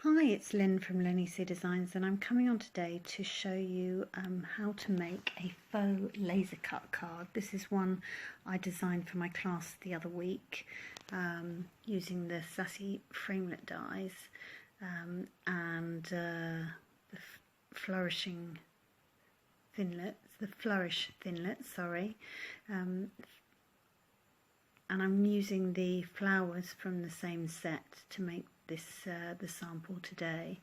Hi, it's Lynn from LynnieCDesigns, and I'm coming on today to show you how to make a faux laser cut card. This is one I designed for my class the other week using the sassy framelit dies and the Flourish Thinlits, sorry. And I'm using the flowers from the same set to make this the sample today.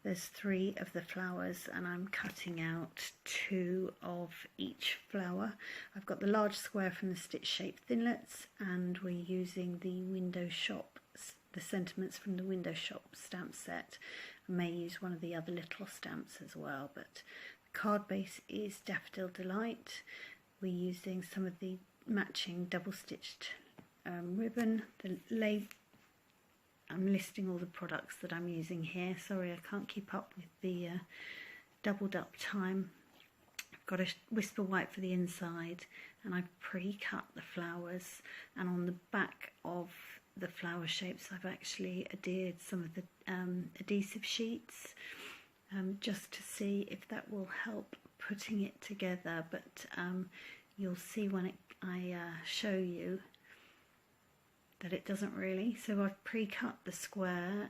There's 3 of the flowers and I'm cutting out 2 of each flower. I've got the large square from the stitch shaped Thinlits, and we're using the the sentiments from the Window Shop stamp set. I may use one of the other little stamps as well, but the card base is Daffodil Delight. We're using some of the matching double stitched ribbon. I'm listing all the products that I'm using here. Sorry, I can't keep up with the doubled up time. I've got a whisper white for the inside, and I've pre-cut the flowers, and on the back of the flower shapes I've actually adhered some of the adhesive sheets just to see if that will help putting it together, but you'll see when I show you that it doesn't really. So I've pre-cut the square,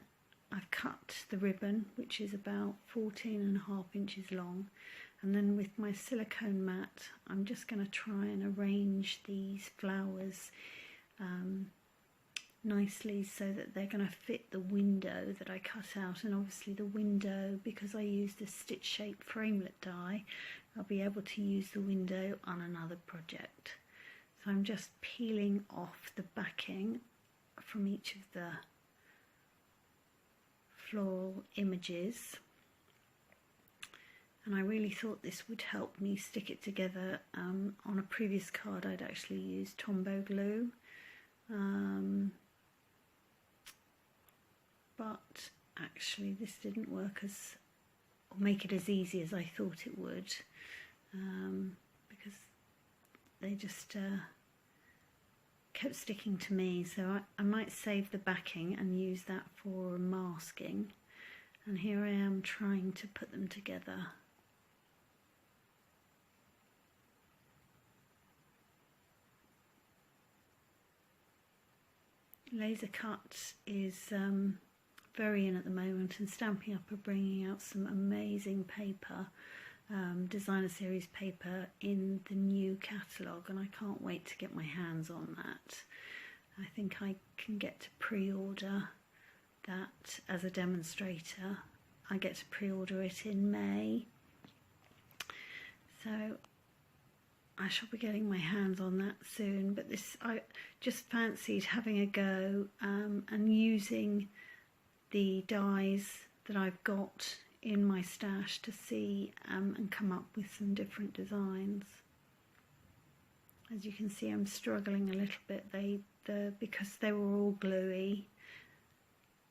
I've cut the ribbon, which is about 14.5 inches long, and then with my silicone mat I'm just going to try and arrange these flowers nicely so that they're going to fit the window that I cut out. And obviously the window, because I used the stitch shaped framelit die, I'll be able to use the window on another project. So I'm just peeling off the backing from each of the floral images, and I really thought this would help me stick it together. On a previous card I'd actually used Tombow glue, but actually this didn't work or make it as easy as I thought it would, because they just kept sticking to me. So I might save the backing and use that for masking, and here I am trying to put them together. Laser cut is very in at the moment, and Stampin' Up are bringing out some amazing paper, designer series paper in the new catalogue, and I can't wait to get my hands on that. I think I can get to pre-order that as a demonstrator. I get to pre-order it in May, so I shall be getting my hands on that soon. But this, I just fancied having a go and using the dies that I've got in my stash to see and come up with some different designs. As you can see, I'm struggling a little bit. Because they were all gluey,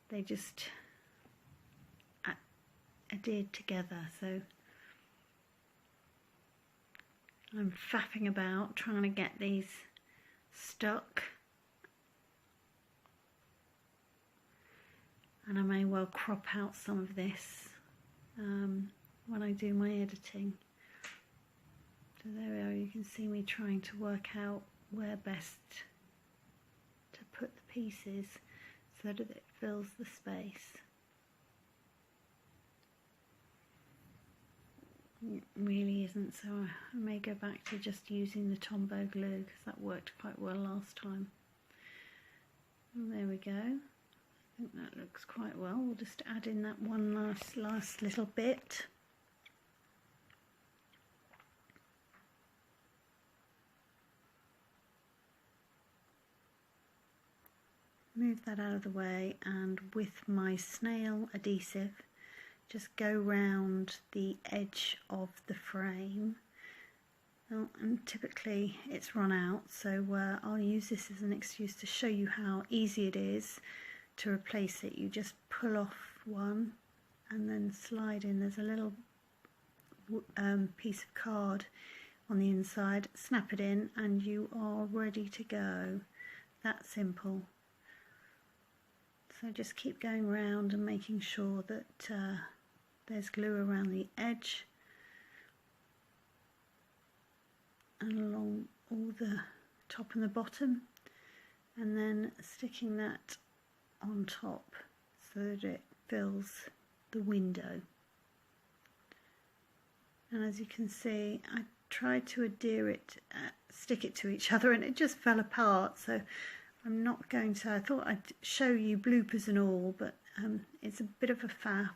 they just adhered together, so I'm faffing about trying to get these stuck, and I may well crop out some of this when I do my editing. So there we are, you can see me trying to work out where best to put the pieces so that it fills the space. It really isn't, so I may go back to just using the Tombow glue because that worked quite well last time. And there we go. I think that looks quite well. We'll just add in that one last little bit. Move that out of the way, and with my snail adhesive just go round the edge of the frame. Oh, and typically it's run out, so I'll use this as an excuse to show you how easy it is to replace it. You just pull off one and then slide in. There's a little piece of card on the inside, snap it in and you are ready to go. That simple. So just keep going around and making sure that there's glue around the edge and along all the top and the bottom, and then sticking that on top so that it fills the window. And as you can see, I tried to adhere it, stick it to each other, and it just fell apart. So I'm not going to, I thought I'd show you bloopers and all, but it's a bit of a faff.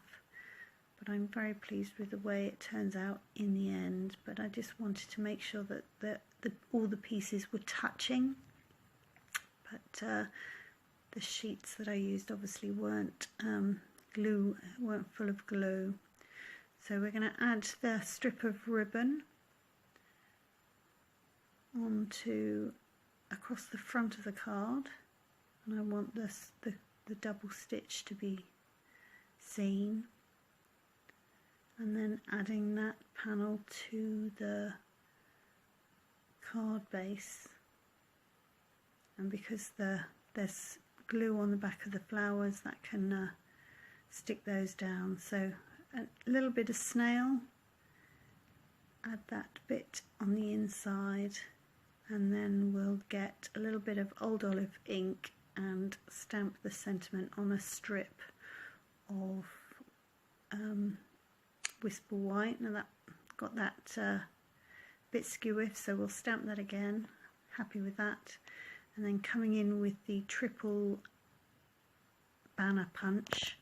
But I'm very pleased with the way it turns out in the end. But I just wanted to make sure that all the pieces were touching. But the sheets that I used obviously weren't weren't full of glue. So we're going to add the strip of ribbon onto across the front of the card, and I want the double stitch to be seen, and then adding that panel to the card base. And because there's glue on the back of the flowers, that can stick those down. So a little bit of snail, add that bit on the inside, and then we'll get a little bit of Old Olive ink and stamp the sentiment on a strip of Whisper White. Now that got that bit skew, so we'll stamp that again. Happy with that. And then coming in with the triple banner punch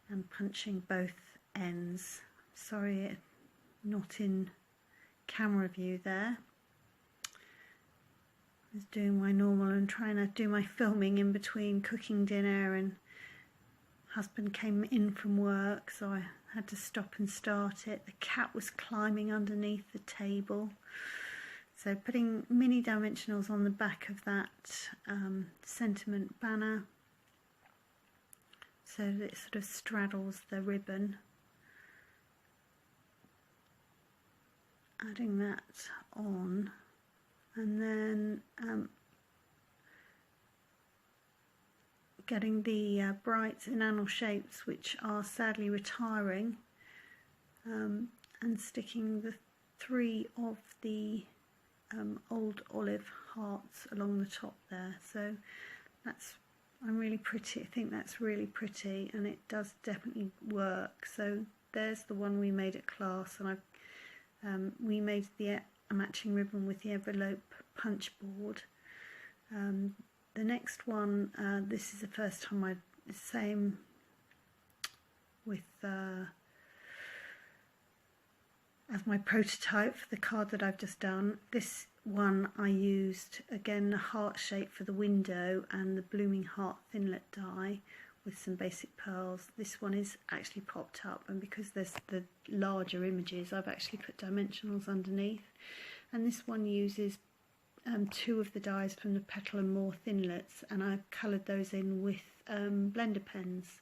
and punching both ends. Sorry, not in camera view there. I was doing my normal and trying to do my filming in between cooking dinner, and husband came in from work, so I had to stop and start it. The cat was climbing underneath the table. So putting mini dimensionals on the back of that sentiment banner so that it sort of straddles the ribbon. Adding that on, and then getting the bright enamel shapes, which are sadly retiring, and sticking the 3 of the Old Olive hearts along the top there. So I'm really pretty. I think that's really pretty, and it does definitely work. So there's the one we made at class, and we made a matching ribbon with the envelope punch board. The next one, this is the first time same with as my prototype for the card that I've just done. This one I used again the heart shape for the window and the Blooming Heart Thinlit die with some basic pearls. This one is actually popped up, and because there's the larger images, I've actually put dimensionals underneath. And this one uses 2 of the dies from the Petal and More Thinlits, and I've coloured those in with blender pens.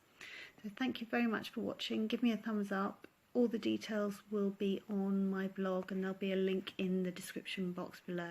So thank you very much for watching. Give me a thumbs up. All the details will be on my blog, and there'll be a link in the description box below.